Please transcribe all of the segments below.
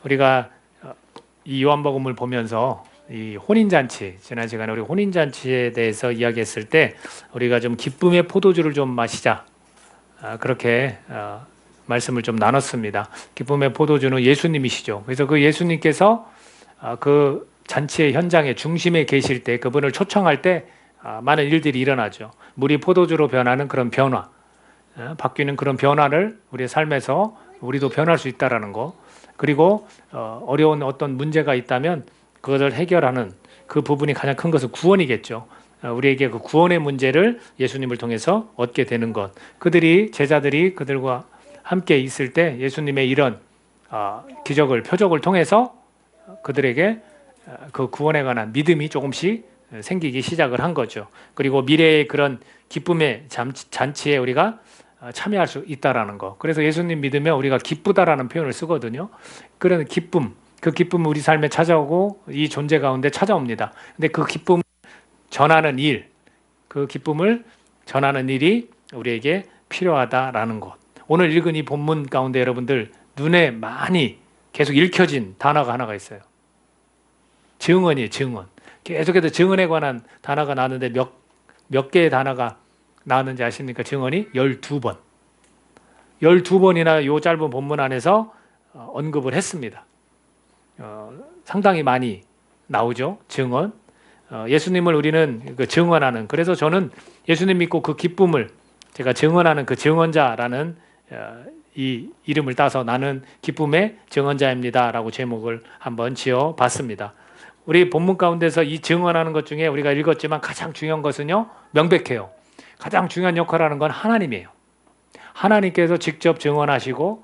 우리가 이 요한복음을 보면서 이 혼인잔치, 지난 시간에 우리 혼인잔치에 대해서 이야기했을 때 우리가 좀 기쁨의 포도주를 좀 마시자, 그렇게 말씀을 좀 나눴습니다. 기쁨의 포도주는 예수님이시죠. 그래서 그 예수님께서 그 잔치의 현장의 중심에 계실 때, 그분을 초청할 때 많은 일들이 일어나죠. 물이 포도주로 변하는 그런 변화, 바뀌는 그런 변화를 우리의 삶에서 우리도 변할 수 있다라는 거, 그리고 어려운 어떤 문제가 있다면 그것을 해결하는 그 부분이 가장 큰 것은 구원이겠죠. 우리에게 그 구원의 문제를 예수님을 통해서 얻게 되는 것, 제자들이 그들과 함께 있을 때 예수님의 이런 기적을, 표적을 통해서 그들에게 그 구원에 관한 믿음이 조금씩 생기기 시작을 한 거죠. 그리고 미래의 그런 기쁨의 잔치에 우리가 참여할 수 있다라는 거. 그래서 예수님 믿으면 우리가 기쁘다라는 표현을 쓰거든요. 그런 기쁨, 그 기쁨은 우리 삶에 찾아오고 이 존재 가운데 찾아옵니다. 근데 그 기쁨을 전하는 일, 그 기쁨을 전하는 일이 우리에게 필요하다라는 것. 오늘 읽은 이 본문 가운데 여러분들 눈에 많이 계속 읽혀진 단어가 하나가 있어요. 증언이에요, 증언. 계속해서 증언에 관한 단어가 나왔는데 몇 개의 단어가 나왔는지 아십니까? 증언이 12번. 12번이나 이 짧은 본문 안에서 언급을 했습니다. 상당히 많이 나오죠, 증언. 예수님을 우리는 그 증언하는, 그래서 저는 예수님 믿고 그 기쁨을 제가 증언하는 그 증언자라는 이 이름을 따서 나는 기쁨의 증언자입니다 라고 제목을 한번 지어 봤습니다. 우리 본문 가운데서 이 증언하는 것 중에 우리가 읽었지만 가장 중요한 것은요, 명백해요. 가장 중요한 역할을 하는 건 하나님이에요. 하나님께서 직접 증언하시고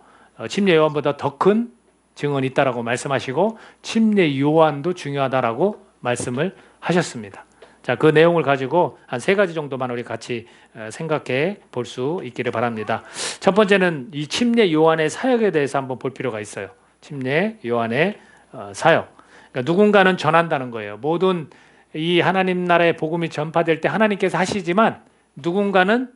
침례 요한보다 더 큰 증언이 있다라고 말씀하시고 침례 요한도 중요하다라고 말씀을 하셨습니다. 자, 그 내용을 가지고 한 3가지 정도만 우리 같이 생각해 볼 수 있기를 바랍니다. 첫 번째는 이 침례 요한의 사역에 대해서 한번 볼 필요가 있어요. 침례 요한의 사역. 그러니까 누군가는 전한다는 거예요. 모든 이 하나님 나라의 복음이 전파될 때 하나님께서 하시지만 누군가는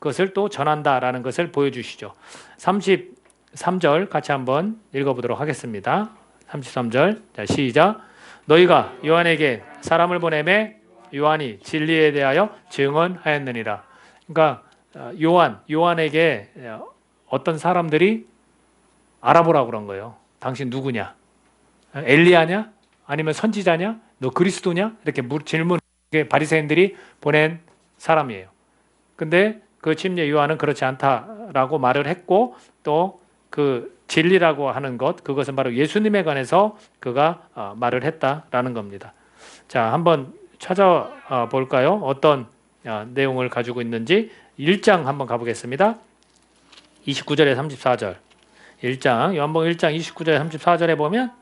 그것을 또 전한다라는 것을 보여주시죠. 33절 같이 한번 읽어보도록 하겠습니다. 33절, 자, 시작. 너희가 요한에게 사람을 보내매 요한이 진리에 대하여 증언하였느니라. 그러니까 요한에게 어떤 사람들이 알아보라고 그런 거예요. 당신 누구냐? 엘리야냐? 아니면 선지자냐? 너 그리스도냐? 이렇게 질문, 바리새인들이 보낸 사람이에요. 근데 그 침례 요한은 그렇지 않다라고 말을 했고, 또 그 진리라고 하는 것, 그것은 바로 예수님에 관해서 그가 말을 했다라는 겁니다. 자, 한번 찾아볼까요? 어떤 내용을 가지고 있는지 1장 한번 가보겠습니다. 29절에 34절. 1장, 요한복음 1장 29절에 34절에 보면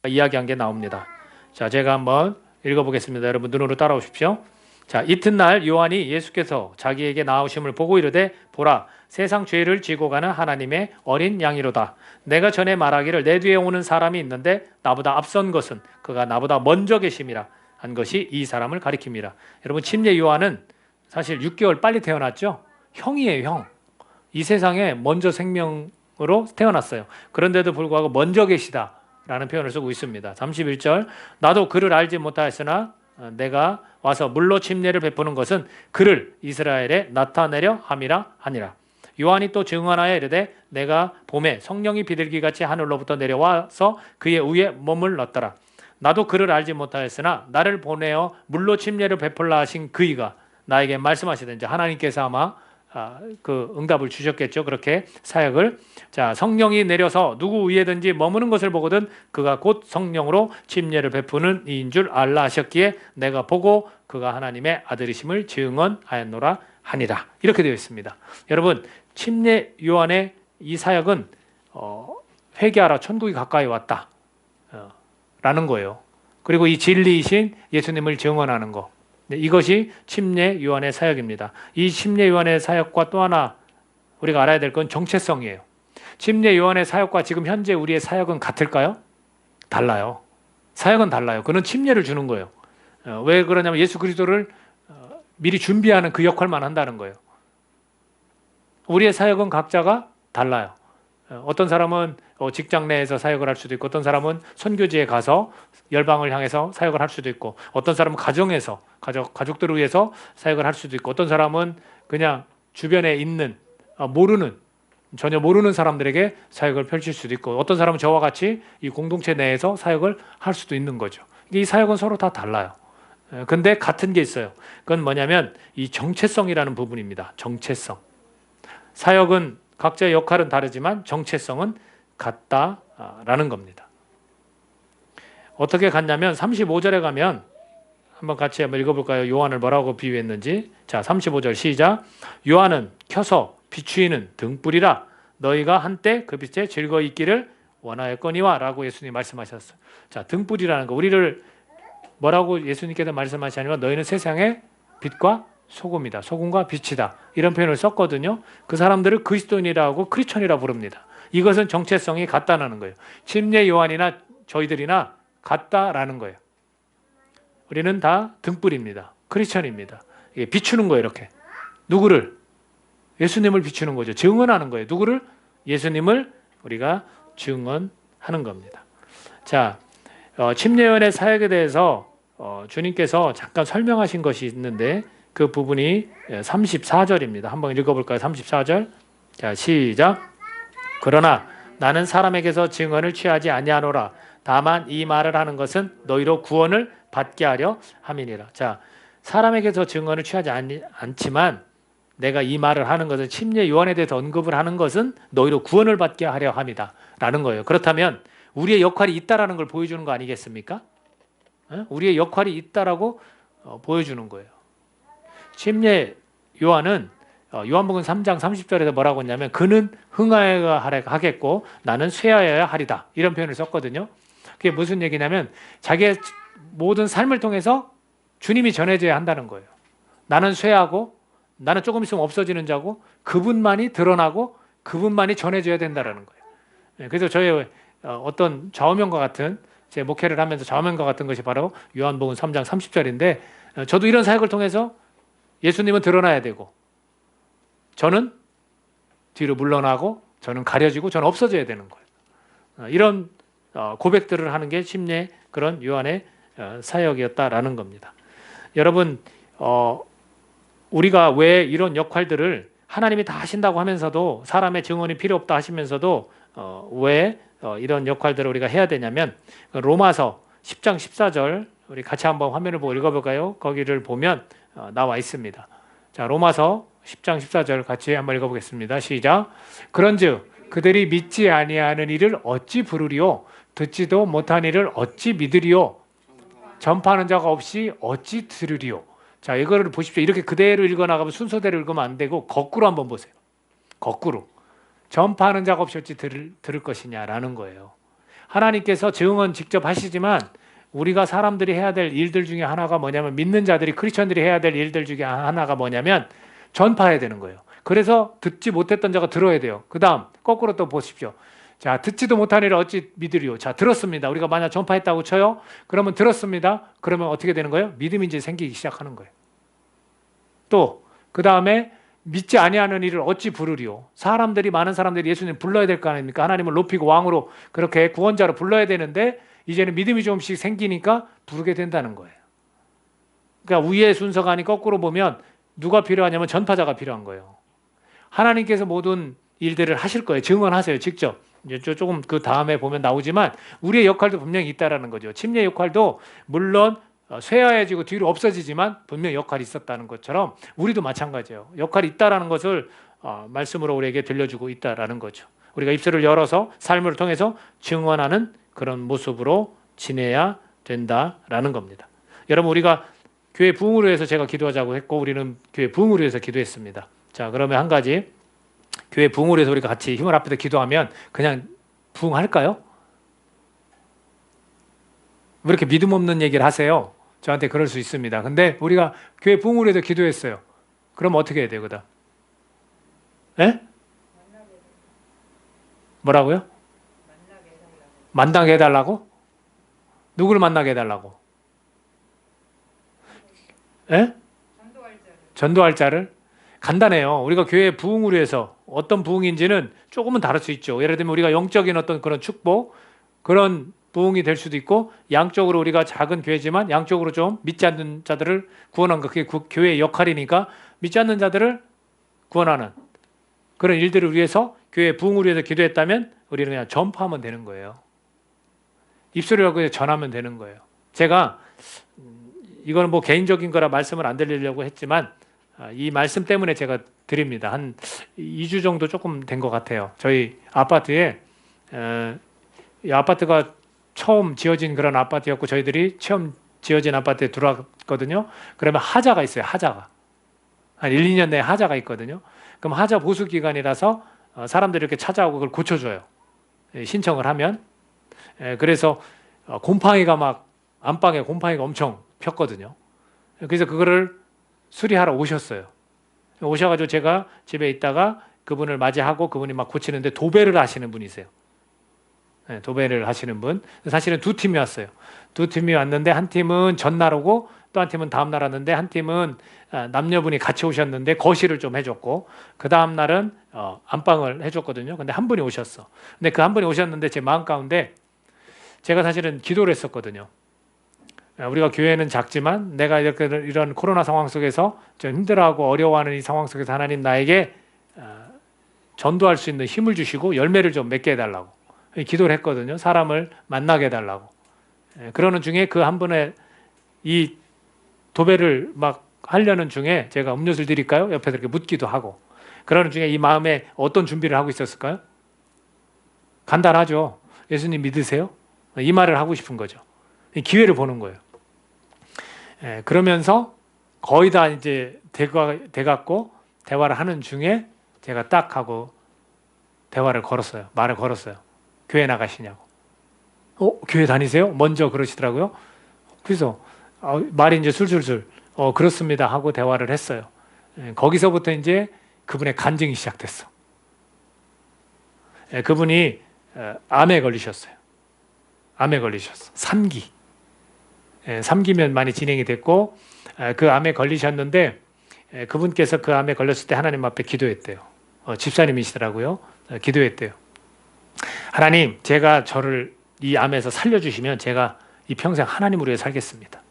이야기한 게 나옵니다. 자, 제가 한번 읽어보겠습니다. 여러분 눈으로 따라오십시오. 자, 이튿날 요한이 예수께서 자기에게 나오심을 보고 이르되 보라, 세상 죄를 지고 가는 하나님의 어린 양이로다. 내가 전에 말하기를 내 뒤에 오는 사람이 있는데 나보다 앞선 것은 그가 나보다 먼저 계심이라 한 것이 이 사람을 가리킵니다. 여러분, 침례 요한은 사실 6개월 빨리 태어났죠. 형이에요, 형. 이 세상에 먼저 생명으로 태어났어요. 그런데도 불구하고 먼저 계시다라는 표현을 쓰고 있습니다. 31절, 나도 그를 알지 못하였으나 내가 와서 물로 침례를 베푸는 것은 그를 이스라엘에 나타내려 함이라 하니라. 요한이 또 증언하여 이르되 내가 봄에 성령이 비둘기같이 하늘로부터 내려와서 그의 위에 몸을 넣었더라. 나도 그를 알지 못하였으나 나를 보내어 물로 침례를 베풀라 하신 그이가 나에게 말씀하시든지, 하나님께서 아마 그 응답을 주셨겠죠. 그렇게 사역을. 자, 성령이 내려서 누구 위에든지 머무는 것을 보거든 그가 곧 성령으로 침례를 베푸는 이인 줄 알라 하셨기에 내가 보고 그가 하나님의 아들이심을 증언하였노라 하니라. 이렇게 되어 있습니다. 여러분, 침례 요한의 이 사역은 회개하라, 천국이 가까이 왔다 라는 거예요. 그리고 이 진리이신 예수님을 증언하는 거, 이것이 침례 요한의 사역입니다. 이 침례 요한의 사역과 또 하나 우리가 알아야 될 건 정체성이에요. 침례 요한의 사역과 지금 현재 우리의 사역은 같을까요? 달라요. 사역은 달라요. 그는 침례를 주는 거예요. 왜 그러냐면 예수 그리스도를 미리 준비하는 그 역할만 한다는 거예요. 우리의 사역은 각자가 달라요. 어떤 사람은 직장 내에서 사역을 할 수도 있고, 어떤 사람은 선교지에 가서 열방을 향해서 사역을 할 수도 있고, 어떤 사람은 가정에서 가족들을 위해서 사역을 할 수도 있고, 어떤 사람은 그냥 주변에 있는 모르는 전혀 모르는 사람들에게 사역을 펼칠 수도 있고, 어떤 사람은 저와 같이 이 공동체 내에서 사역을 할 수도 있는 거죠. 이 사역은 서로 다 달라요. 근데 같은 게 있어요. 그건 뭐냐면 이 정체성이라는 부분입니다. 정체성. 사역은 각자의 역할은 다르지만 정체성은 같다라는 겁니다. 어떻게 같냐면 35절에 가면 한번 같이 한번 읽어볼까요? 요한을 뭐라고 비유했는지. 자, 35절 시작. 요한은 켜서 비추이는 등불이라 너희가 한때 그 빛에 즐거이 있기를 원하였거니와 라고 예수님이 말씀하셨어요. 자, 등불이라는 거, 우리를 뭐라고 예수님께서 말씀하시냐면 너희는 세상의 빛과 소금이다. 소금과 빛이다. 이런 표현을 썼거든요. 그 사람들을 그리스도인이라고 크리스천이라고 부릅니다. 이것은 정체성이 같다는 거예요. 침례 요한이나 저희들이나 같다라는 거예요. 우리는 다 등불입니다. 크리스천입니다. 이게 비추는 거예요. 이렇게. 누구를? 예수님을 비추는 거죠. 증언하는 거예요. 누구를? 예수님을 우리가 증언하는 겁니다. 자, 침례요한의 사역에 대해서 주님께서 잠깐 설명하신 것이 있는데 그 부분이 34절입니다. 한번 읽어볼까요? 34절. 자, 시작. 그러나 나는 사람에게서 증언을 취하지 아니하노라. 다만 이 말을 하는 것은 너희로 구원을 받게 하려 함이니라. 자, 사람에게서 증언을 취하지 않지만 내가 이 말을 하는 것은 침례 요한에 대해서 언급을 하는 것은 너희로 구원을 받게 하려 함이다 라는 거예요. 그렇다면 우리의 역할이 있다라는 걸 보여주는 거 아니겠습니까? 우리의 역할이 있다라고 보여주는 거예요. 침례 요한은 요한복음 3장 30절에서 뭐라고 했냐면 그는 흥하여야 하겠고 나는 쇠하여야 하리다 이런 표현을 썼거든요. 그게 무슨 얘기냐면 자기의 모든 삶을 통해서 주님이 전해져야 한다는 거예요. 나는 쇠하고 나는 조금 있으면 없어지는 자고 그분만이 드러나고 그분만이 전해져야 된다는 거예요. 그래서 저의 어떤 좌우명과 같은 제 목회를 하면서 좌우명과 같은 것이 바로 요한복음 3장 30절인데 저도 이런 사역을 통해서 예수님은 드러나야 되고 저는 뒤로 물러나고 저는 가려지고 저는 없어져야 되는 거예요. 이런 고백들을 하는 게 침례 그런 요한의 사역이었다라는 겁니다. 여러분 우리가 왜 이런 역할들을 하나님이 다 하신다고 하면서도 사람의 증언이 필요 없다 하시면서도 왜 이런 역할들을 우리가 해야 되냐면 로마서 10장 14절 우리 같이 한번 화면을 보고 읽어볼까요? 거기를 보면 나와 있습니다. 자, 로마서 10장 14절 같이 한번 읽어보겠습니다. 시작. 그런즉 그들이 믿지 아니하는 이를 어찌 부르리요? 듣지도 못한 이를 어찌 믿으리요? 전파하는 자가 없이 어찌 들으리요? 자, 이거를 보십시오. 이렇게 그대로 읽어나가면 순서대로 읽으면 안 되고 거꾸로 한번 보세요. 거꾸로. 전파하는 자가 없이 어찌 들을 것이냐라는 거예요. 하나님께서 증언 직접 하시지만 우리가 사람들이 해야 될 일들 중에 하나가 뭐냐면 믿는 자들이 크리스천들이 해야 될 일들 중에 하나가 뭐냐면 전파해야 되는 거예요. 그래서 듣지 못했던 자가 들어야 돼요. 그 다음 거꾸로 또 보십시오. 자, 듣지도 못한 이를 어찌 믿으리요? 자, 들었습니다. 우리가 만약 전파했다고 쳐요. 그러면 들었습니다. 그러면 어떻게 되는 거예요? 믿음이 이제 생기기 시작하는 거예요. 또 그 다음에 믿지 아니하는 이를 어찌 부르리요? 사람들이 많은 사람들이 예수님 불러야 될 거 아닙니까? 하나님을 높이고 왕으로 그렇게 구원자로 불러야 되는데 이제는 믿음이 조금씩 생기니까 부르게 된다는 거예요. 그러니까 위의 순서가 아닌 거꾸로 보면 누가 필요하냐면 전파자가 필요한 거예요. 하나님께서 모든 일들을 하실 거예요. 증언하세요. 직접. 이제 조금 그 다음에 보면 나오지만 우리의 역할도 분명히 있다라는 거죠. 침례 역할도 물론 쇠하여지고 뒤로 없어지지만 분명히 역할이 있었다는 것처럼 우리도 마찬가지예요. 역할이 있다라는 것을 말씀으로 우리에게 들려주고 있다라는 거죠. 우리가 입술을 열어서 삶을 통해서 증언하는 그런 모습으로 지내야 된다라는 겁니다. 여러분 우리가 교회 부흥을 위해서 제가 기도하자고 했고 우리는 교회 부흥을 위해서 기도했습니다. 자, 그러면 한 가지 교회 부흥을 위해서 우리가 같이 힘을 합해서 기도하면 그냥 부흥할까요? 왜 이렇게 믿음 없는 얘기를 하세요? 저한테 그럴 수 있습니다. 근데 우리가 교회 부흥을 위해서 기도했어요. 그럼 어떻게 해야 돼요? 그다음? 예? 뭐라고요? 만나게 해달라고? 누구를 만나게 해달라고? 예? 전도할 자를? 간단해요. 우리가 교회 부흥을 위해서 어떤 부흥인지는 조금은 다를 수 있죠. 예를 들면 우리가 영적인 어떤 그런 축복, 그런 부흥이 될 수도 있고, 양적으로 우리가 작은 교회지만 양적으로 좀 믿지 않는 자들을 구원한 것, 그게 교회의 역할이니까 믿지 않는 자들을 구원하는 그런 일들을 위해서, 교회 부흥을 위해서 기도했다면 우리는 그냥 전파하면 되는 거예요. 입술이라고 해서 전하면 되는 거예요. 제가 이거는 뭐 개인적인 거라 말씀을 안 드리려고 했지만 이 말씀 때문에 제가 드립니다. 한 2주 정도 조금 된 것 같아요. 저희 아파트에 이 아파트가 처음 지어진 그런 아파트였고, 저희들이 처음 지어진 아파트에 들어왔거든요. 그러면 하자가 있어요. 하자가 한 1, 2년 내에 하자가 있거든요. 그럼 하자 보수 기간이라서 사람들이 이렇게 찾아오고 그걸 고쳐줘요. 신청을 하면. 그래서 곰팡이가 막 안방에 곰팡이가 엄청 폈거든요. 그래서 그거를 수리하러 오셨어요. 오셔가지고 제가 집에 있다가 그분을 맞이하고 그분이 막 고치는데 도배를 하시는 분이세요. 도배를 하시는 분. 사실은 두 팀이 왔어요. 두 팀이 왔는데 한 팀은 전날 오고 또 한 팀은 다음 날 왔는데, 한 팀은 남녀분이 같이 오셨는데 거실을 좀 해줬고, 그 다음 날은 안방을 해줬거든요. 근데 한 분이 오셨어. 근데 그 한 분이 오셨는데 제 마음 가운데 제가 사실은 기도를 했었거든요. 우리가 교회는 작지만 내가 이렇게 이런 코로나 상황 속에서 좀 힘들어하고 어려워하는 이 상황 속에서 하나님 나에게 전도할 수 있는 힘을 주시고 열매를 좀 맺게 해달라고 기도를 했거든요. 사람을 만나게 해달라고. 그러는 중에 그 한 분의 이 도배를 막 하려는 중에 제가 음료수를 드릴까요? 옆에서 이렇게 묻기도 하고, 그러는 중에 이 마음에 어떤 준비를 하고 있었을까요? 간단하죠. 예수님 믿으세요? 이 말을 하고 싶은 거죠. 기회를 보는 거예요. 그러면서 거의 다 이제 돼갖고 대화를 하는 중에 제가 딱 하고 대화를 걸었어요. 말을 걸었어요. 교회 나가시냐고. 교회 다니세요? 먼저 그러시더라고요. 그래서 말이 이제 술술술 그렇습니다 하고 대화를 했어요. 거기서부터 이제 그분의 간증이 시작됐어. 그분이 암에 걸리셨어요. 암에 걸리셨어. 3기. 3기면 많이 진행이 됐고, 그 암에 걸리셨는데 그분께서 그 암에 걸렸을 때 하나님 앞에 기도했대요. 집사님이시더라고요. 기도했대요. 하나님, 제가 저를 이 암에서 살려주시면 제가 이 평생 하나님을 위해 살겠습니다.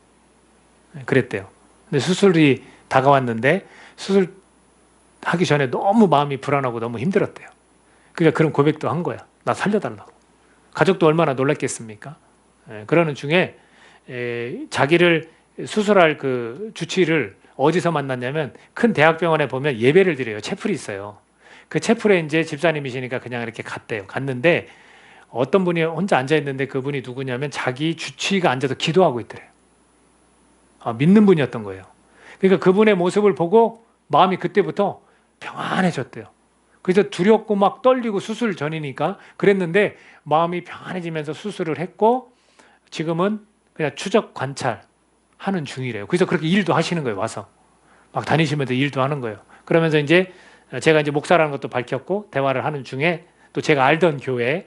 그랬대요. 근데 수술이 다가왔는데 수술하기 전에 너무 마음이 불안하고 너무 힘들었대요. 그러니까 그런 고백도 한 거야. 나 살려달라고. 가족도 얼마나 놀랐겠습니까? 그러는 중에 자기를 수술할 그 주치의를 어디서 만났냐면, 큰 대학병원에 보면 예배를 드려요. 채플이 있어요. 그 채플에 이제 집사님이시니까 그냥 이렇게 갔대요. 갔는데 어떤 분이 혼자 앉아 있는데 그분이 누구냐면 자기 주치의가 앉아서 기도하고 있더래요. 믿는 분이었던 거예요. 그러니까 그분의 모습을 보고 마음이 그때부터 평안해졌대요. 그래서 두렵고 막 떨리고 수술 전이니까 그랬는데 마음이 평안해지면서 수술을 했고 지금은 그냥 추적 관찰하는 중이래요. 그래서 그렇게 일도 하시는 거예요. 와서 막 다니시면서 일도 하는 거예요. 그러면서 이제 제가 이제 목사라는 것도 밝혔고 대화를 하는 중에 또 제가 알던 교회,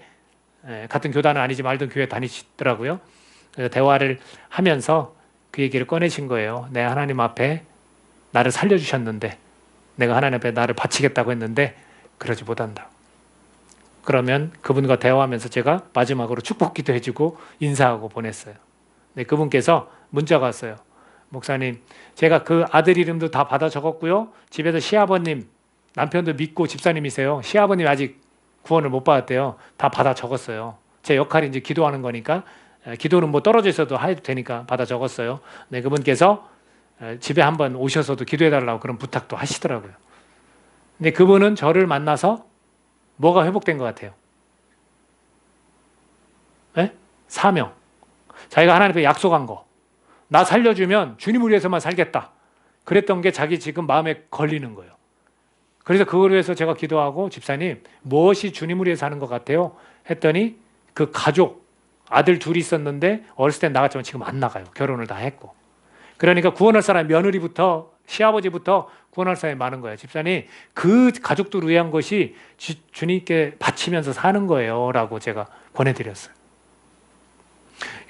같은 교단은 아니지만 알던 교회 다니시더라고요. 그래서 대화를 하면서 그 얘기를 꺼내신 거예요. 내가 하나님 앞에 나를 살려주셨는데, 내가 하나님 앞에 나를 바치겠다고 했는데 그러지 못한다. 그러면 그분과 대화하면서 제가 마지막으로 축복기도 해주고 인사하고 보냈어요. 네, 그분께서 문자가 왔어요. 목사님, 제가 그 아들 이름도 다 받아 적었고요. 집에서 시아버님, 남편도 믿고 집사님이세요. 시아버님 아직 구원을 못 받았대요. 다 받아 적었어요. 제 역할이 이제 기도하는 거니까, 기도는 뭐 떨어져 있어도 해도 되니까 받아 적었어요. 네, 그분께서 집에 한번 오셔서도 기도해달라고 그런 부탁도 하시더라고요. 근데 그분은 저를 만나서 뭐가 회복된 것 같아요? 네? 사명. 자기가 하나님 앞에 약속한 거. 나 살려주면 주님을 위해서만 살겠다. 그랬던 게 자기 지금 마음에 걸리는 거예요. 그래서 그걸 위해서 제가 기도하고, 집사님, 무엇이 주님을 위해서 하는 것 같아요? 했더니 그 가족, 아들 둘이 있었는데 어렸을 땐 나갔지만 지금 안 나가요. 결혼을 다 했고. 그러니까 구원할 사람, 며느리부터 시아버지부터 구원할 사람이 많은 거예요. 집사님, 그 가족들을 위한 것이 주님께 바치면서 사는 거예요 라고 제가 권해드렸어요.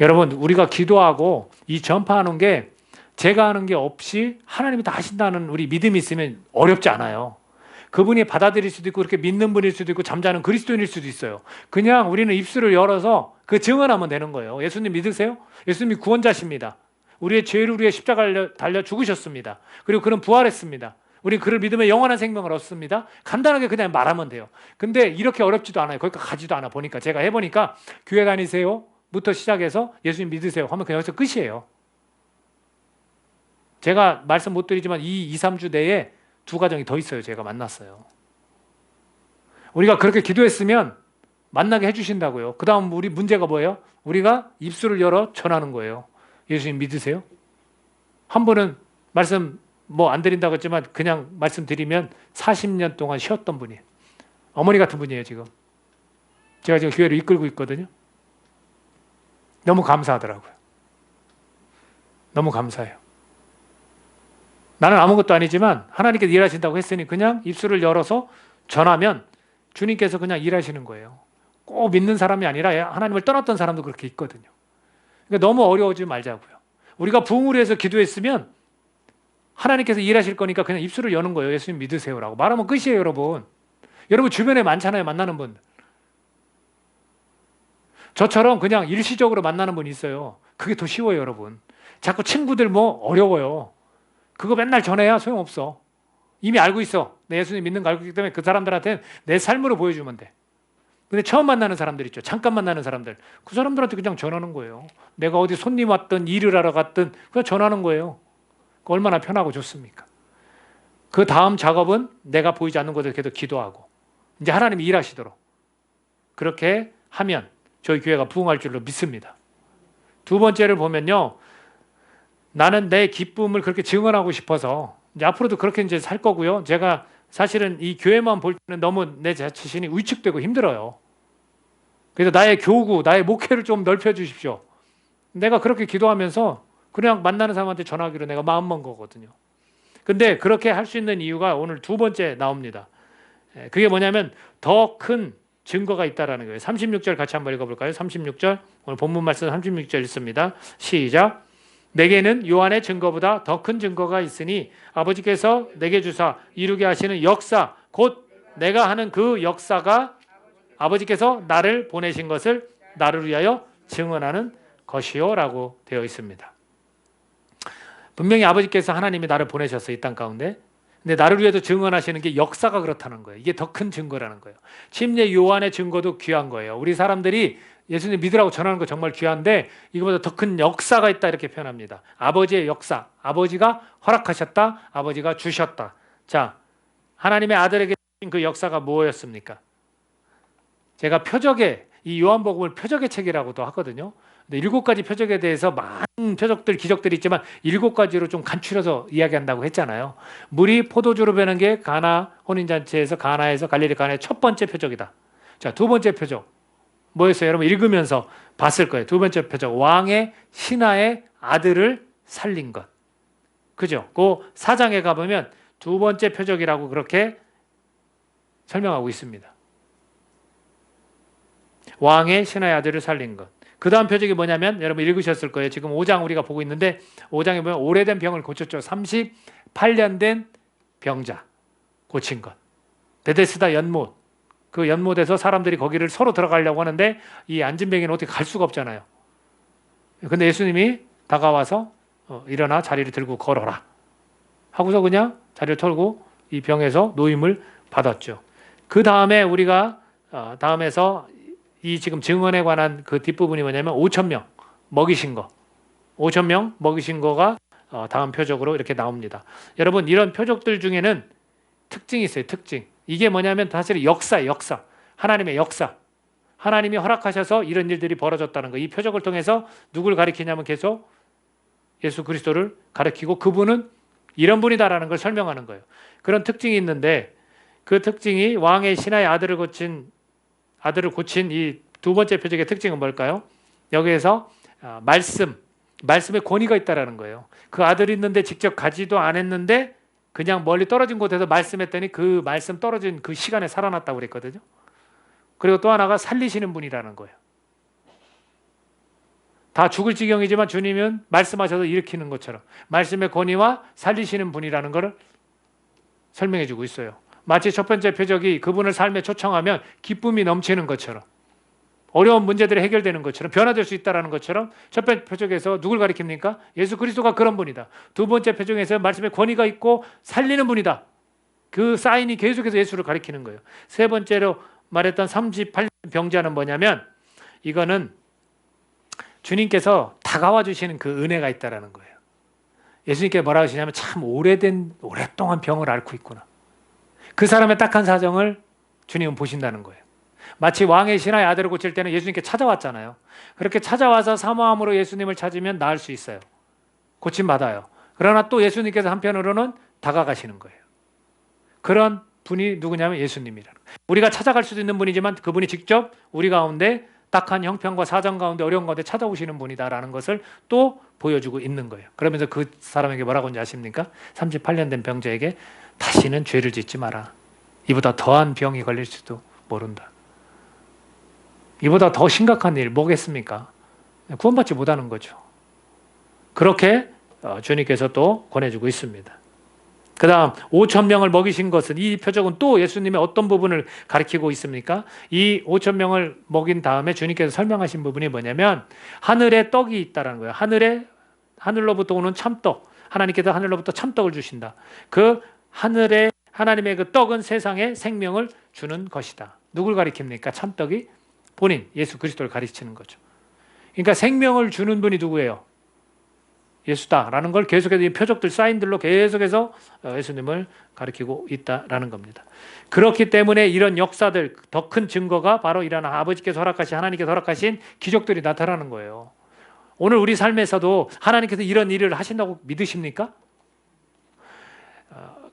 여러분, 우리가 기도하고 이 전파하는 게 제가 하는 게 없이 하나님이 다 하신다는 우리 믿음이 있으면 어렵지 않아요. 그분이 받아들일 수도 있고 그렇게 믿는 분일 수도 있고 잠자는 그리스도인일 수도 있어요. 그냥 우리는 입술을 열어서 그 증언하면 되는 거예요. 예수님 믿으세요? 예수님이 구원자십니다. 우리의 죄를 위해 십자가를 달려 죽으셨습니다. 그리고 그는 부활했습니다. 우리 그를 믿으면 영원한 생명을 얻습니다. 간단하게 그냥 말하면 돼요. 근데 이렇게 어렵지도 않아요. 거기까지 가지도 않아 보니까 제가 해보니까 교회 다니세요? 부터 시작해서 예수님 믿으세요? 하면 그냥 여기서 끝이에요. 제가 말씀 못 드리지만 이 2, 3주 내에 2가정이 더 있어요. 제가 만났어요. 우리가 그렇게 기도했으면 만나게 해주신다고요. 그 다음 우리 문제가 뭐예요? 우리가 입술을 열어 전하는 거예요. 예수님 믿으세요? 한 분은 말씀 뭐 안 드린다고 했지만 그냥 말씀드리면 40년 동안 쉬었던 분이에요. 어머니 같은 분이에요. 지금 제가 지금 교회를 이끌고 있거든요. 너무 감사하더라고요. 너무 감사해요. 나는 아무것도 아니지만 하나님께서 일하신다고 했으니 그냥 입술을 열어서 전하면 주님께서 그냥 일하시는 거예요. 꼭 믿는 사람이 아니라 하나님을 떠났던 사람도 그렇게 있거든요. 그러니까 너무 어려워지지 말자고요. 우리가 부흥을 해서 기도했으면 하나님께서 일하실 거니까 그냥 입술을 여는 거예요. 예수님 믿으세요라고 말하면 끝이에요. 여러분. 여러분 주변에 많잖아요. 만나는 분. 저처럼 그냥 일시적으로 만나는 분이 있어요. 그게 더 쉬워요. 여러분. 자꾸 친구들 뭐 어려워요. 그거 맨날 전해야 소용없어. 이미 알고 있어. 내 예수님 믿는 거 알고 있기 때문에 그 사람들한테는 내 삶으로 보여주면 돼. 근데 처음 만나는 사람들 있죠. 잠깐 만나는 사람들. 그 사람들한테 그냥 전하는 거예요. 내가 어디 손님 왔든 일을 하러 갔든 그냥 전하는 거예요. 얼마나 편하고 좋습니까? 그 다음 작업은 내가 보이지 않는 곳에서 계속 기도하고 이제 하나님이 일하시도록 그렇게 하면 저희 교회가 부흥할 줄로 믿습니다. 2번째를 보면요. 나는 내 기쁨을 그렇게 증언하고 싶어서 이제 앞으로도 그렇게 이제 살 거고요. 제가 사실은 이 교회만 볼 때는 너무 내 자신이 위축되고 힘들어요. 그래서 나의 교구, 나의 목회를 좀 넓혀 주십시오. 내가 그렇게 기도하면서 그냥 만나는 사람한테 전하기로 내가 마음먹은 거거든요. 근데 그렇게 할 수 있는 이유가 오늘 2번째 나옵니다. 그게 뭐냐면 더 큰 증거가 있다라는 거예요. 36절 같이 한번 읽어볼까요? 36절 오늘 본문 말씀 36절 읽습니다. 시작. 내게는 요한의 증거보다 더 큰 증거가 있으니 아버지께서 내게 주사 이루게 하시는 역사 곧 내가 하는 그 역사가 아버지께서 나를 보내신 것을 나를 위하여 증언하는 것이요 라고 되어 있습니다. 분명히 아버지께서 하나님이 나를 보내셨어요. 이 땅 가운데. 근데 나를 위해서 증언하시는 게 역사가 그렇다는 거예요. 이게 더 큰 증거라는 거예요. 침례 요한의 증거도 귀한 거예요. 우리 사람들이 예수님 믿으라고 전하는 거 정말 귀한데 이거보다 더 큰 역사가 있다 이렇게 표현합니다. 아버지의 역사. 아버지가 허락하셨다. 아버지가 주셨다. 자, 하나님의 아들에게 주신 그 역사가 뭐였습니까? 제가 표적의 이 요한복음을 표적의 책이라고도 하거든요. 근데 7가지 표적에 대해서 많은 표적들, 기적들이 있지만 7가지로 좀 간추려서 이야기한다고 했잖아요. 물이 포도주로 변한 게 가나 혼인잔치에서 가나에서 갈릴리 가나의 첫 번째 표적이다. 자, 2번째 표적 뭐였어요? 여러분 읽으면서 봤을 거예요. 2번째 표적 왕의 신하의 아들을 살린 것. 그죠? 그 4장에 가보면 2번째 표적이라고 그렇게 설명하고 있습니다. 왕의 신하의 아들을 살린 것. 그 다음 표적이 뭐냐면 여러분 읽으셨을 거예요. 지금 5장 우리가 보고 있는데 5장에 보면 오래된 병을 고쳤죠. 38년 된 병자 고친 것. 베데스다 연못. 그 연못에서 사람들이 거기를 서로 들어가려고 하는데 이 안진병이는 어떻게 갈 수가 없잖아요. 근데 예수님이 다가와서 일어나 자리를 들고 걸어라 하고서 그냥 자리를 털고 이 병에서 노임을 받았죠. 그 다음에 우리가 다음에서 이 지금 증언에 관한 그 뒷부분이 뭐냐면 5,000명 먹이신 거. 5,000명 먹이신 거가 다음 표적으로 이렇게 나옵니다. 여러분 이런 표적들 중에는 특징이 있어요. 특징. 이게 뭐냐면 사실 역사. 하나님의 역사. 하나님이 허락하셔서 이런 일들이 벌어졌다는 거. 이 표적을 통해서 누굴 가리키냐면 계속 예수 그리스도를 가리키고 그분은 이런 분이다라는 걸 설명하는 거예요. 그런 특징이 있는데 그 특징이 왕의 신하의 아들을 고친 이 2번째 표적의 특징은 뭘까요? 여기에서 말씀의 권위가 있다라는 거예요. 그 아들이 있는데 직접 가지도 않았는데 그냥 멀리 떨어진 곳에서 말씀했더니 그 말씀 떨어진 그 시간에 살아났다고 그랬거든요. 그리고 또 하나가 살리시는 분이라는 거예요. 다 죽을 지경이지만 주님은 말씀하셔서 일으키는 것처럼 말씀의 권위와 살리시는 분이라는 것을 설명해 주고 있어요. 마치 첫 번째 표적이 그분을 삶에 초청하면 기쁨이 넘치는 것처럼, 어려운 문제들이 해결되는 것처럼, 변화될 수 있다는 것처럼 첫 번째 표적에서 누굴 가리킵니까? 예수 그리스도가 그런 분이다. 두 번째 표적에서 말씀의 권위가 있고 살리는 분이다. 그 사인이 계속해서 예수를 가리키는 거예요. 세 번째로 말했던 38년 병자는 뭐냐면, 이거는 주님께서 다가와 주시는 그 은혜가 있다라는 거예요. 예수님께 뭐라고 하시냐면, 참 오랫동안 병을 앓고 있구나. 그 사람의 딱한 사정을 주님은 보신다는 거예요. 마치 왕의 신하의 아들을 고칠 때는 예수님께 찾아왔잖아요. 그렇게 찾아와서 사모함으로 예수님을 찾으면 나을 수 있어요. 고침받아요. 그러나 또 예수님께서 한편으로는 다가가시는 거예요. 그런 분이 누구냐면 예수님이라는 거예요. 우리가 찾아갈 수도 있는 분이지만 그분이 직접 우리 가운데 딱한 형편과 사정 가운데 어려운 가운데 찾아오시는 분이다라는 것을 또 보여주고 있는 거예요. 그러면서 그 사람에게 뭐라고 하는지 아십니까? 38년 된 병자에게 다시는 죄를 짓지 마라. 이보다 더한 병이 걸릴지도 모른다. 이보다 더 심각한 일 뭐겠습니까? 구원받지 못하는 거죠. 그렇게 주님께서 또 권해주고 있습니다. 그 다음 5,000명을 먹이신 것은, 이 표적은 또 예수님의 어떤 부분을 가리키고 있습니까? 이 5,000명을 먹인 다음에 주님께서 설명하신 부분이 뭐냐면, 하늘에 떡이 있다는 거예요. 하늘로부터 오는 참떡, 하나님께서 하늘로부터 참떡을 주신다. 그 하늘에 하나님의 그 떡은 세상에 생명을 주는 것이다. 누굴 가리킵니까? 참떡이 본인 예수 그리스도를 가르치는 거죠. 그러니까 생명을 주는 분이 누구예요? 예수다라는 걸 계속해서 이 표적들, 사인들로 계속해서 예수님을 가리키고 있다라는 겁니다. 그렇기 때문에 이런 역사들, 더 큰 증거가 바로 이런 아버지께서 허락하신, 하나님께서 허락하신 기적들이 나타나는 거예요. 오늘 우리 삶에서도 하나님께서 이런 일을 하신다고 믿으십니까?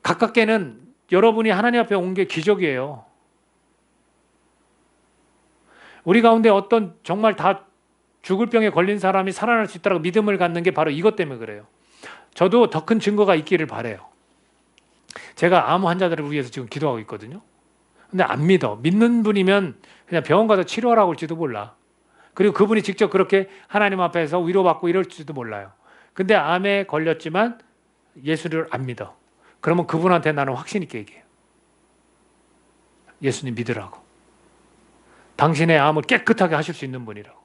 가깝게는 여러분이 하나님 앞에 온 게 기적이에요. 우리 가운데 어떤 정말 다 죽을 병에 걸린 사람이 살아날 수 있다고 믿음을 갖는 게 바로 이것 때문에 그래요. 저도 더 큰 증거가 있기를 바라요. 제가 암 환자들을 위해서 지금 기도하고 있거든요. 근데 안 믿어. 믿는 분이면 그냥 병원 가서 치료하라고 할지도 몰라. 그리고 그분이 직접 그렇게 하나님 앞에서 위로받고 이럴지도 몰라요. 근데 암에 걸렸지만 예수를 안 믿어. 그러면 그분한테 나는 확신 있게 얘기해요. 예수님 믿으라고. 당신의 암을 깨끗하게 하실 수 있는 분이라고.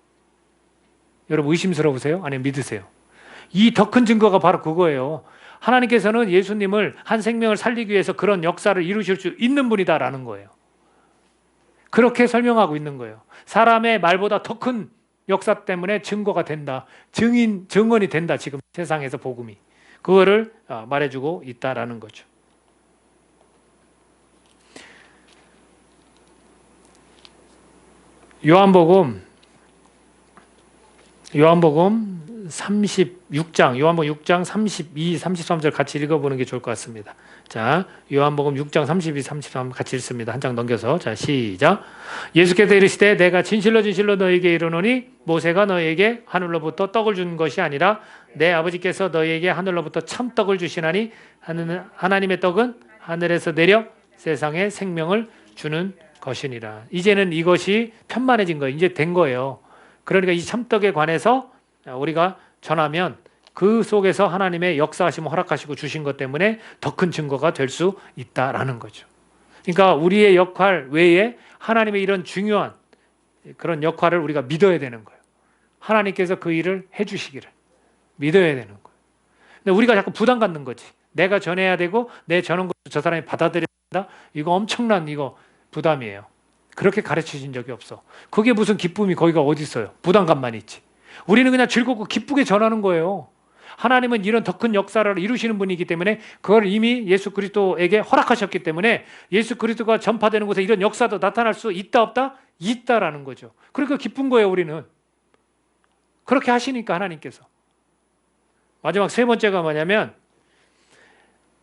여러분 의심스러우세요? 아니면 믿으세요? 이 더 큰 증거가 바로 그거예요. 하나님께서는 예수님을, 한 생명을 살리기 위해서 그런 역사를 이루실 수 있는 분이다라는 거예요. 그렇게 설명하고 있는 거예요. 사람의 말보다 더 큰 역사 때문에 증거가 된다. 증언이 된다. 지금 세상에서 복음이. 그거를 말해주고 있다라는 거죠. 요한복음 36장, 요한복음 6장 32, 33절 같이 읽어보는 게 좋을 것 같습니다. 자, 요한복음 6장 32, 33 같이 읽습니다. 한 장 넘겨서. 자, 시작. 예수께서 이르시되 내가 진실로 진실로 너에게 이르노니 모세가 너에게 하늘로부터 떡을 준 것이 아니라 내 아버지께서 너에게 하늘로부터 참떡을 주시나니 하나님의 떡은 하늘에서 내려 세상에 생명을 주는 것이니라. 이제는 이것이 편만해진 거예요. 이제 된 거예요. 그러니까 이 참떡에 관해서 우리가 전하면 그 속에서 하나님의 역사하심을 허락하시고 주신 것 때문에 더 큰 증거가 될 수 있다라는 거죠. 그러니까 우리의 역할 외에 하나님의 이런 중요한 그런 역할을 우리가 믿어야 되는 거예요. 하나님께서 그 일을 해주시기를 믿어야 되는 거예요. 근데 우리가 자꾸 부담 갖는 거지. 내가 전해야 되고 내 전한 것도 저 사람이 받아들여야 된다. 이거 엄청난 부담이에요. 그렇게 가르치신 적이 없어. 그게 무슨 기쁨이 거기가 어디 있어요? 부담감만 있지. 우리는 그냥 즐겁고 기쁘게 전하는 거예요. 하나님은 이런 더 큰 역사를 이루시는 분이기 때문에 그걸 이미 예수 그리스도에게 허락하셨기 때문에 예수 그리스도가 전파되는 곳에 이런 역사도 나타날 수 있다 없다? 있다라는 거죠. 그러니까 기쁜 거예요. 우리는. 그렇게 하시니까 하나님께서. 마지막 세 번째가 뭐냐면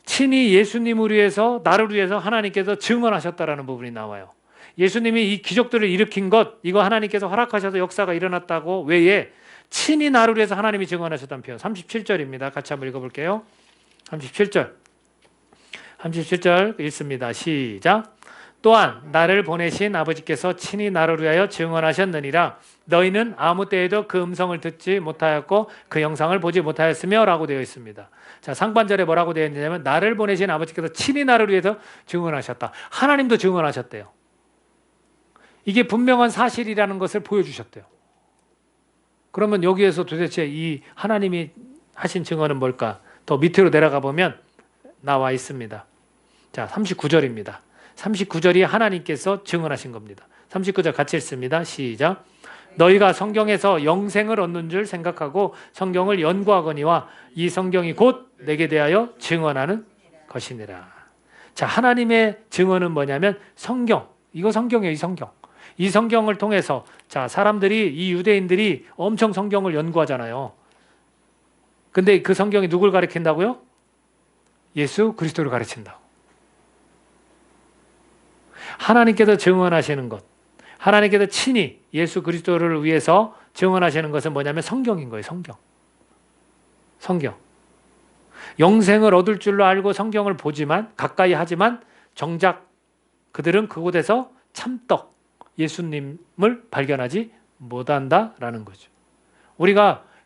친히 예수님을 위해서, 나를 위해서 하나님께서 증언하셨다라는 부분이 나와요. 예수님이 이 기적들을 일으킨 것, 이거 하나님께서 허락하셔서 역사가 일어났다고 외에 친히 나를 위해서 하나님이 증언하셨다는 표현. 37절입니다. 같이 한번 읽어볼게요. 37절 읽습니다. 시작. 또한 나를 보내신 아버지께서 친히 나를 위하여 증언하셨느니라. 너희는 아무 때에도 그 음성을 듣지 못하였고 그 영상을 보지 못하였으며 라고 되어 있습니다. 자, 상반절에 뭐라고 되어 있냐면 나를 보내신 아버지께서 친히 나를 위해서 증언하셨다. 하나님도 증언하셨대요. 이게 분명한 사실이라는 것을 보여주셨대요. 그러면 여기에서 도대체 이 하나님이 하신 증언은 뭘까? 더 밑으로 내려가 보면 나와 있습니다. 자, 39절입니다. 39절이 하나님께서 증언하신 겁니다. 39절 같이 읽습니다. 시작. 너희가 성경에서 영생을 얻는 줄 생각하고 성경을 연구하거니와 이 성경이 곧 내게 대하여 증언하는 것이니라. 자, 하나님의 증언은 뭐냐면 성경. 이거 성경이에요, 이 성경. 이 성경을 통해서 자, 사람들이 이 유대인들이 엄청 성경을 연구하잖아요. 근데 그 성경이 누굴 가리킨다고요? 예수 그리스도를 가르친다고. 하나님께서 증언하시는 것, 하나님께서 친히 예수 그리스도를 위해서 증언하시는 것은 뭐냐면 성경인 거예요. 성경. 영생을 얻을 줄로 알고 성경을 보지만 가까이 하지만 정작 그들은 그곳에서 참떡 예수님을 발견하지 못한다라는 거죠.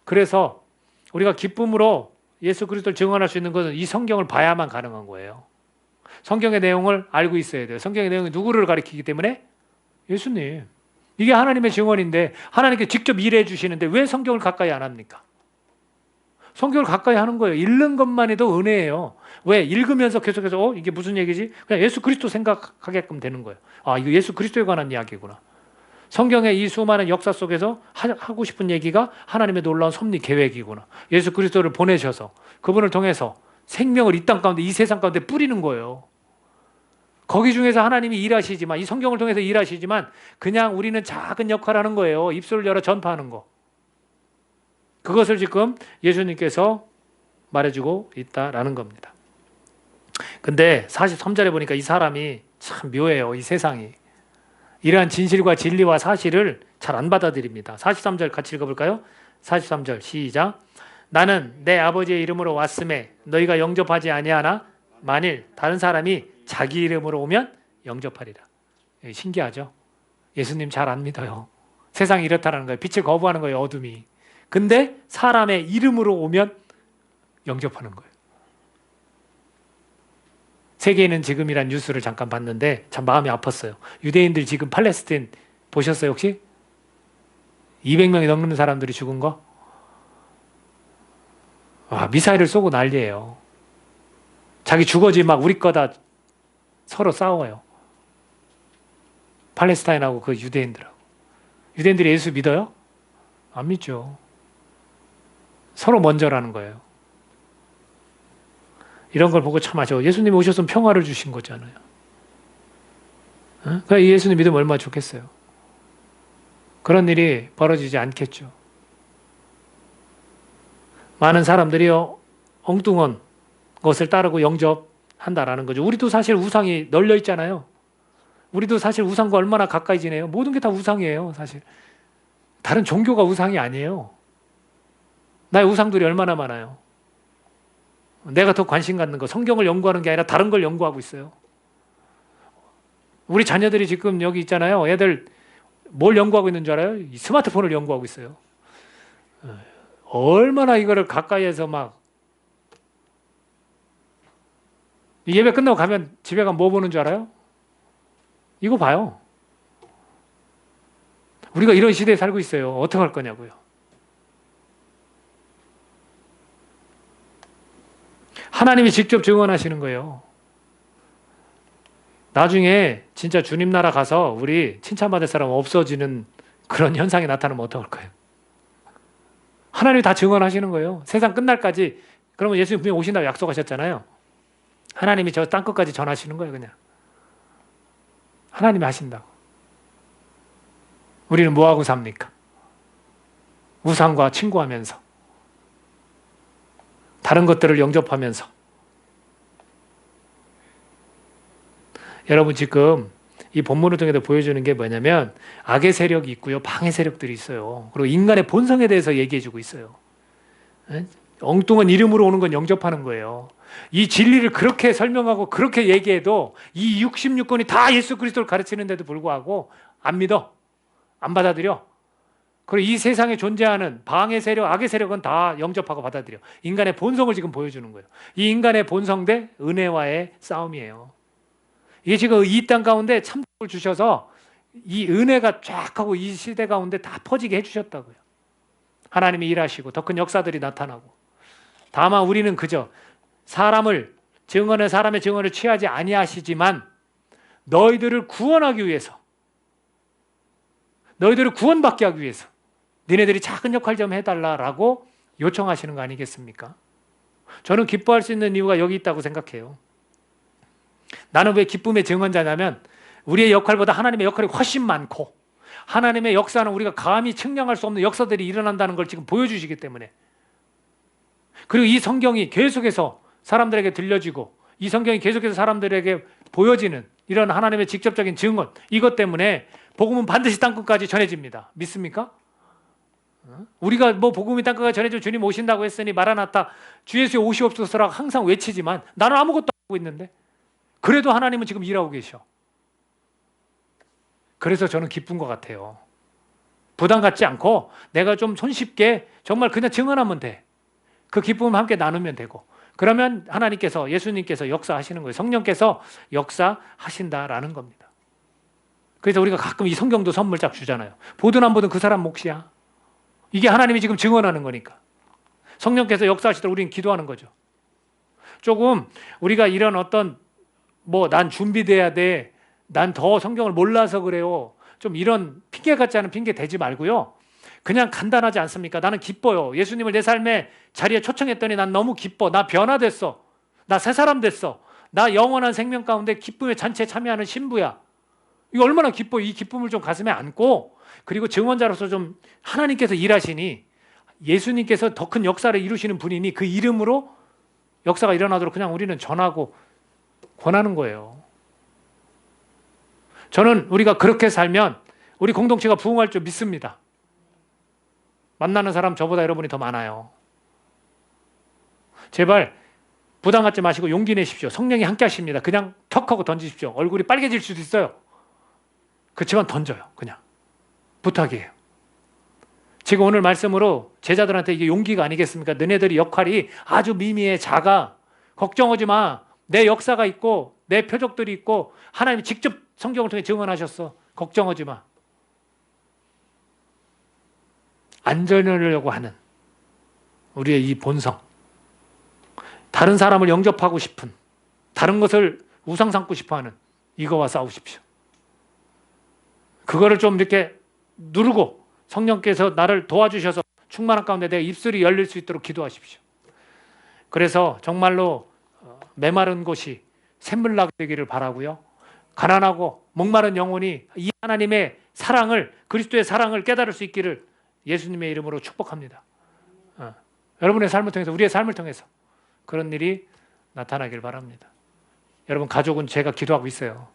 그래서 우리가 기쁨으로 예수 그리스도를 증언할 수 있는 것은 이 성경을 봐야만 가능한 거예요. 성경의 내용을 알고 있어야 돼요. 성경의 내용이 누구를 가리키기 때문에? 예수님. 이게 하나님의 증언인데 하나님께 직접 일해 주시는데 왜 성경을 가까이 안 합니까? 성경을 가까이 하는 거예요. 읽는 것만 해도 은혜예요. 왜? 읽으면서 계속해서 이게 무슨 얘기지? 그냥 예수 그리스도 생각하게끔 되는 거예요. 아, 이거 예수 그리스도에 관한 이야기구나. 성경의 이 수많은 역사 속에서 하고 싶은 얘기가 하나님의 놀라운 섭리 계획이구나. 예수 그리스도를 보내셔서 그분을 통해서 생명을 이 땅 가운데 이 세상 가운데 뿌리는 거예요. 거기 중에서 하나님이 일하시지만 이 성경을 통해서 일하시지만 그냥 우리는 작은 역할을 하는 거예요. 입술을 열어 전파하는 거. 그것을 지금 예수님께서 말해주고 있다라는 겁니다. 근데 43절에 보니까 이 사람이 참 묘해요. 이 세상이. 이러한 진실과 진리와 사실을 잘 안 받아들입니다. 43절 같이 읽어볼까요? 43절 시작. 나는 내 아버지의 이름으로 왔음에 너희가 영접하지 아니하나 만일 다른 사람이 자기 이름으로 오면 영접하리라. 신기하죠? 예수님 잘 안 믿어요. 세상이 이렇다는 거예요. 빛을 거부하는 거예요. 어둠이. 근데 사람의 이름으로 오면 영접하는 거예요. 세계에는 지금이란 뉴스를 잠깐 봤는데 참 마음이 아팠어요. 유대인들 지금 팔레스타인 보셨어요 혹시? 200명이 넘는 사람들이 죽은 거? 미사일을 쏘고 난리예요. 자기 주거지 막 우리 거다 서로 싸워요. 팔레스타인하고 그 유대인들하고. 유대인들이 예수 믿어요? 안 믿죠. 서로 먼저라는 거예요. 이런 걸 보고 참 예수님이 오셨으면 평화를 주신 거잖아요. 그러니까 이 예수님 믿으면 얼마나 좋겠어요. 그런 일이 벌어지지 않겠죠. 많은 사람들이 엉뚱한 것을 따르고 영접한다라는 거죠. 우리도 사실 우상이 널려 있잖아요. 우리도 사실 우상과 얼마나 가까이 지내요. 모든 게 다 우상이에요. 사실 다른 종교가 우상이 아니에요. 나의 우상들이 얼마나 많아요. 내가 더 관심 갖는 거, 성경을 연구하는 게 아니라 다른 걸 연구하고 있어요. 우리 자녀들이 지금 여기 있잖아요. 애들 뭘 연구하고 있는 줄 알아요? 이 스마트폰을 연구하고 있어요. 얼마나 이거를 가까이에서 막 예배 끝나고 가면 집에 가면 뭐 보는 줄 알아요? 이거 봐요. 우리가 이런 시대에 살고 있어요. 어떻게 할 거냐고요. 하나님이 직접 증언하시는 거예요. 나중에 진짜 주님 나라 가서 우리 칭찬받을 사람 없어지는 그런 현상이 나타나면 어떡할 거예요? 하나님이 다 증언하시는 거예요. 세상 끝날까지. 그러면 예수님 분명히 오신다고 약속하셨잖아요. 하나님이 저 땅끝까지 전하시는 거예요. 그냥 하나님이 하신다고. 우리는 뭐하고 삽니까? 우상과 친구하면서 다른 것들을 영접하면서. 여러분 지금 이 본문을 통해서 보여주는 게 뭐냐면 악의 세력이 있고요. 방해 세력들이 있어요. 그리고 인간의 본성에 대해서 얘기해주고 있어요. 엉뚱한 이름으로 오는 건 영접하는 거예요. 이 진리를 그렇게 설명하고 그렇게 얘기해도 이 66권이 다 예수 그리스도를 가르치는데도 불구하고 안 믿어. 안 받아들여. 그리고 이 세상에 존재하는 방해 세력, 악의 세력은 다 영접하고 받아들여. 인간의 본성을 지금 보여주는 거예요. 이 인간의 본성 대 은혜와의 싸움이에요. 이게 지금 이 땅 가운데 참복을 주셔서 이 은혜가 쫙 하고 이 시대 가운데 다 퍼지게 해주셨다고요. 하나님이 일하시고 더 큰 역사들이 나타나고. 다만 우리는 그저 사람의 증언을 취하지 아니하시지만 너희들을 구원하기 위해서, 너희들을 구원받게 하기 위해서 니네들이 작은 역할 좀 해달라라고 요청하시는 거 아니겠습니까? 저는 기뻐할 수 있는 이유가 여기 있다고 생각해요. 나는 왜 기쁨의 증언자냐면 우리의 역할보다 하나님의 역할이 훨씬 많고 하나님의 역사는 우리가 감히 측량할 수 없는 역사들이 일어난다는 걸 지금 보여주시기 때문에, 그리고 이 성경이 계속해서 사람들에게 들려지고 이 성경이 계속해서 사람들에게 보여지는 이런 하나님의 직접적인 증언, 이것 때문에 복음은 반드시 땅끝까지 전해집니다. 믿습니까? 우리가 뭐 복음이 땅끝까지 전해져 주님 오신다고 했으니 마라나타 주 예수의 오시옵소서라고 항상 외치지만 나는 아무것도 안 하고 있는데 그래도 하나님은 지금 일하고 계셔. 그래서 저는 기쁜 것 같아요. 부담 갖지 않고 내가 좀 손쉽게 정말 그냥 증언하면 돼. 그 기쁨을 함께 나누면 되고, 그러면 하나님께서, 예수님께서 역사하시는 거예요. 성령께서 역사하신다라는 겁니다. 그래서 우리가 가끔 이 성경도 선물 쫙 주잖아요. 보든 안 보든 그 사람 몫이야. 이게 하나님이 지금 증언하는 거니까. 성령께서 역사하시도록 우리는 기도하는 거죠. 조금 우리가 이런 어떤 난 준비돼야 돼, 난 더 성경을 몰라서 그래요, 좀 이런 핑계 같지 않은 핑계 대지 말고요. 그냥 간단하지 않습니까? 나는 기뻐요. 예수님을 내 삶의 자리에 초청했더니 난 너무 기뻐. 나 변화됐어. 나 새 사람 됐어. 나 영원한 생명 가운데 기쁨의 잔치에 참여하는 신부야. 이거 얼마나 기뻐. 이 기쁨을 좀 가슴에 안고, 그리고 증언자로서 좀 하나님께서 일하시니, 예수님께서 더 큰 역사를 이루시는 분이니 그 이름으로 역사가 일어나도록 그냥 우리는 전하고 권하는 거예요. 저는 우리가 그렇게 살면 우리 공동체가 부흥할 줄 믿습니다. 만나는 사람 저보다 여러분이 더 많아요. 제발 부담 갖지 마시고 용기 내십시오. 성령이 함께 하십니다. 그냥 턱 하고 던지십시오. 얼굴이 빨개질 수도 있어요. 그렇지만 던져요. 그냥 부탁이에요. 지금 오늘 말씀으로 제자들한테 이게 용기가 아니겠습니까? 너네들이 역할이 아주 미미해, 작아. 걱정하지 마. 내 역사가 있고 내 표적들이 있고 하나님이 직접 성경을 통해 증언하셨어. 걱정하지 마. 안전하려고 하는 우리의 이 본성, 다른 사람을 영접하고 싶은, 다른 것을 우상 삼고 싶어하는 이거와 싸우십시오. 그거를 좀 이렇게 누르고 성령께서 나를 도와주셔서 충만한 가운데 내 입술이 열릴 수 있도록 기도하십시오. 그래서 정말로 메마른 곳이 샘물나게 되기를 바라고요. 가난하고 목마른 영혼이 이 하나님의 사랑을, 그리스도의 사랑을 깨달을 수 있기를 예수님의 이름으로 축복합니다. 여러분의 삶을 통해서, 우리의 삶을 통해서 그런 일이 나타나길 바랍니다. 여러분 가족은 제가 기도하고 있어요.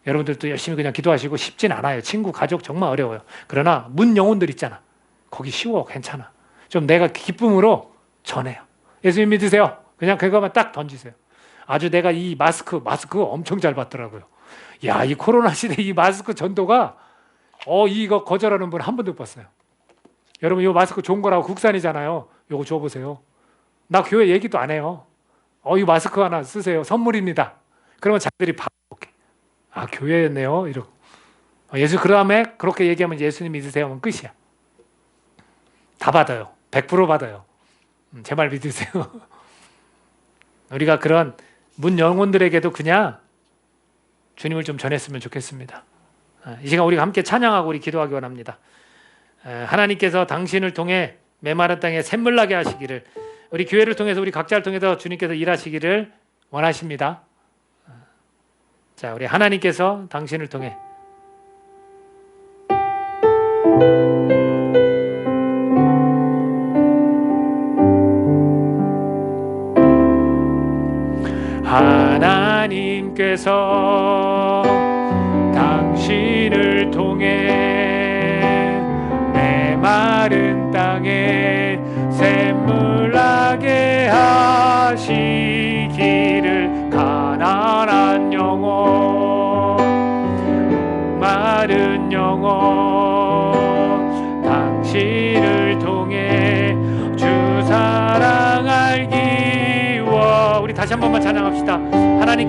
여러분들도 열심히 그냥 기도하시고, 쉽진 않아요. 친구, 가족 정말 어려워요. 그러나 문 영혼들 있잖아. 거기 쉬워, 괜찮아. 좀 내가 기쁨으로 전해요. 예수님 믿으세요. 그냥 그거만 딱 던지세요. 아주 내가 이 마스크 엄청 잘 받더라고요. 야, 이 코로나 시대 이 마스크 전도가 이거 거절하는 분 한 번도 못 봤어요. 여러분 이 마스크 좋은 거라고, 국산이잖아요. 이거 줘보세요. 나 교회 얘기도 안 해요. 이 마스크 하나 쓰세요. 선물입니다. 그러면 자기들이 바로 오케이. 아, 교회였네요. 이러고. 예수, 그 다음에 그렇게 얘기하면 예수님 믿으세요 하면 끝이야. 다 받아요. 100% 받아요. 제 말 믿으세요. 우리가 그런 문 영혼들에게도 그냥 주님을 좀 전했으면 좋겠습니다. 이 시간 우리가 함께 찬양하고 우리 기도하기 원합니다. 하나님께서 당신을 통해 메마른 땅에 샘물나게 하시기를, 우리 교회를 통해서, 우리 각자를 통해서 주님께서 일하시기를 원하십니다. 자, 우리 하나님께서 당신을 통해 하나님께서 당신을 통해 메마른 땅에 샘물나게 영혼 당신